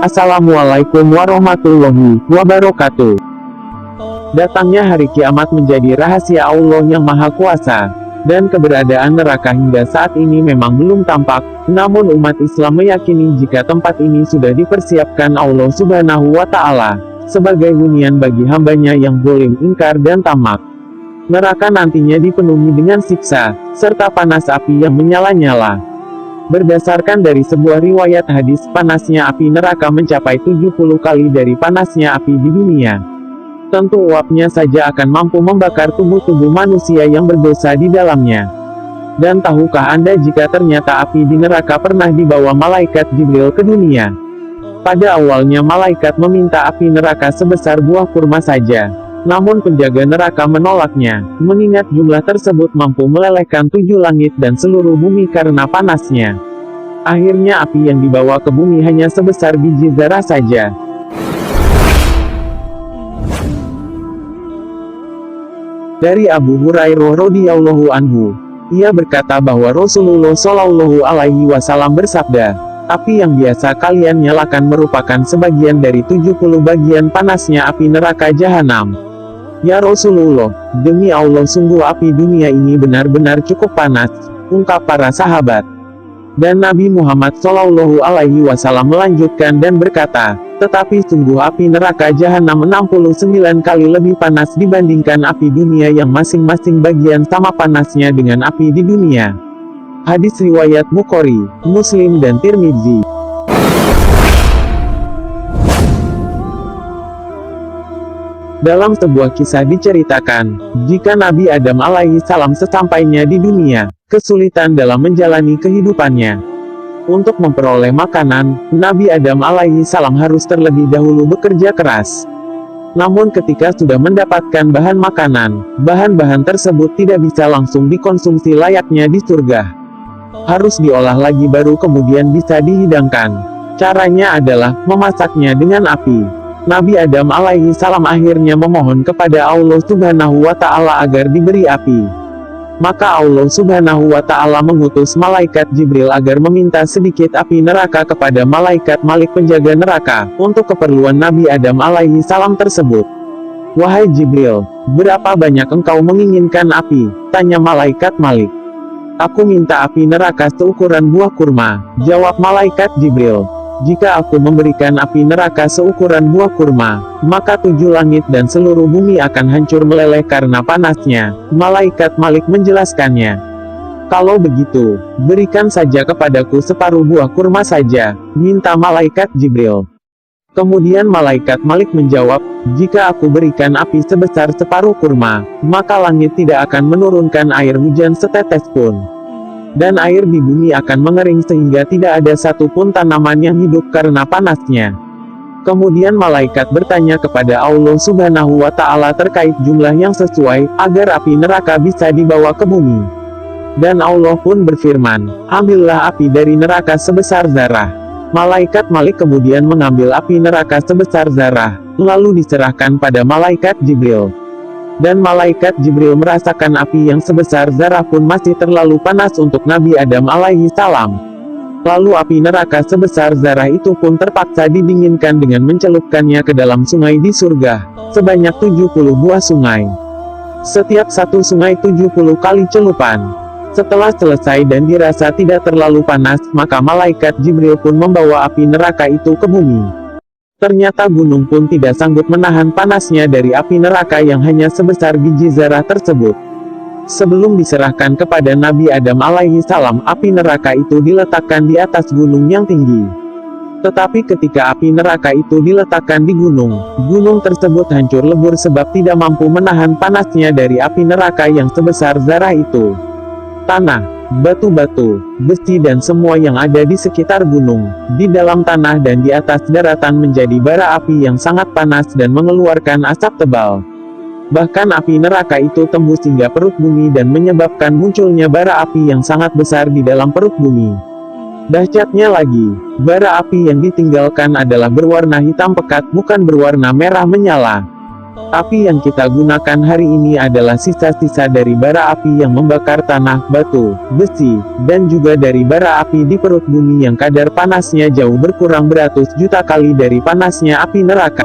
Assalamualaikum warahmatullahi wabarakatuh. Datangnya hari kiamat menjadi rahasia Allah yang Maha Kuasa, dan keberadaan neraka hingga saat ini memang belum tampak. Namun umat Islam meyakini jika tempat ini sudah dipersiapkan Allah Subhanahu wa Ta'ala sebagai hunian bagi hambanya yang zalim, ingkar dan tamak. Neraka nantinya dipenuhi dengan siksa serta panas api yang menyala-nyala. Berdasarkan dari sebuah riwayat hadis, panasnya api neraka mencapai 70 kali dari panasnya api di dunia. Tentu uapnya saja akan mampu membakar tubuh-tubuh manusia yang berdosa di dalamnya. Dan tahukah Anda jika ternyata api di neraka pernah dibawa malaikat Jibril ke dunia? Pada awalnya malaikat meminta api neraka sebesar buah kurma saja. Namun penjaga neraka menolaknya, mengingat jumlah tersebut mampu melelehkan 7 langit dan seluruh bumi karena panasnya. Akhirnya api yang dibawa ke bumi hanya sebesar biji zarah saja. Dari Abu Hurairah radhiyallahu anhu, ia berkata bahwa Rasulullah Shallallahu alaihi wasallam bersabda, "Api yang biasa kalian nyalakan merupakan sebagian dari 70 bagian panasnya api neraka jahanam." "Ya Rasulullah, demi Allah sungguh api dunia ini benar-benar cukup panas," ungkap para sahabat. Dan Nabi Muhammad Shallallahu alaihi wasallam melanjutkan dan berkata, "Tetapi sungguh api neraka jahanam 69 kali lebih panas dibandingkan api dunia yang masing-masing bagian sama panasnya dengan api di dunia." Hadis riwayat Bukhari, Muslim dan Tirmidzi. Dalam sebuah kisah diceritakan, jika Nabi Adam alaihi salam sesampainya di dunia, kesulitan dalam menjalani kehidupannya. Untuk memperoleh makanan, Nabi Adam alaihi salam harus terlebih dahulu bekerja keras. Namun ketika sudah mendapatkan bahan makanan, bahan-bahan tersebut tidak bisa langsung dikonsumsi layaknya di surga. Harus diolah lagi baru kemudian bisa dihidangkan. Caranya adalah memasaknya dengan api. Nabi Adam alaihi salam akhirnya memohon kepada Allah Subhanahu wa Ta'ala agar diberi api. Maka Allah Subhanahu wa Ta'ala mengutus malaikat Jibril agar meminta sedikit api neraka kepada malaikat Malik penjaga neraka, untuk keperluan Nabi Adam alaihi salam tersebut. "Wahai Jibril, berapa banyak engkau menginginkan api?" tanya malaikat Malik. "Aku minta api neraka seukuran buah kurma," jawab malaikat Jibril. "Jika aku memberikan api neraka seukuran buah kurma, maka 7 langit dan seluruh bumi akan hancur meleleh karena panasnya." Malaikat Malik menjelaskannya, "Kalau begitu, berikan saja kepadaku separuh buah kurma saja," minta malaikat Jibril. Kemudian malaikat Malik menjawab, "Jika aku berikan api sebesar separuh kurma, maka langit tidak akan menurunkan air hujan setetes pun. Dan air di bumi akan mengering sehingga tidak ada satupun tanaman yang hidup karena panasnya." Kemudian malaikat bertanya kepada Allah Subhanahu wa Ta'ala terkait jumlah yang sesuai, agar api neraka bisa dibawa ke bumi. Dan Allah pun berfirman, "Ambillah api dari neraka sebesar zarah." Malaikat Malik kemudian mengambil api neraka sebesar zarah, lalu diserahkan pada malaikat Jibril. Dan malaikat Jibril merasakan api yang sebesar zarah pun masih terlalu panas untuk Nabi Adam alaihi salam. Lalu api neraka sebesar zarah itu pun terpaksa didinginkan dengan mencelupkannya ke dalam sungai di surga, sebanyak 70 buah sungai. Setiap satu sungai 70 kali celupan. Setelah selesai dan dirasa tidak terlalu panas, maka malaikat Jibril pun membawa api neraka itu ke bumi. Ternyata gunung pun tidak sanggup menahan panasnya dari api neraka yang hanya sebesar biji zarah tersebut. Sebelum diserahkan kepada Nabi Adam alaihi salam, api neraka itu diletakkan di atas gunung yang tinggi. Tetapi ketika api neraka itu diletakkan di gunung, gunung tersebut hancur lebur sebab tidak mampu menahan panasnya dari api neraka yang sebesar zarah itu. Tanah, batu-batu, besi dan semua yang ada di sekitar gunung, di dalam tanah dan di atas daratan menjadi bara api yang sangat panas dan mengeluarkan asap tebal. Bahkan api neraka itu tembus hingga perut bumi dan menyebabkan munculnya bara api yang sangat besar di dalam perut bumi. Dahsyatnya lagi, bara api yang ditinggalkan adalah berwarna hitam pekat, bukan berwarna merah menyala. Api yang kita gunakan hari ini adalah sisa-sisa dari bara api yang membakar tanah, batu, besi, dan juga dari bara api di perut bumi yang kadar panasnya jauh berkurang beratus juta kali dari panasnya api neraka.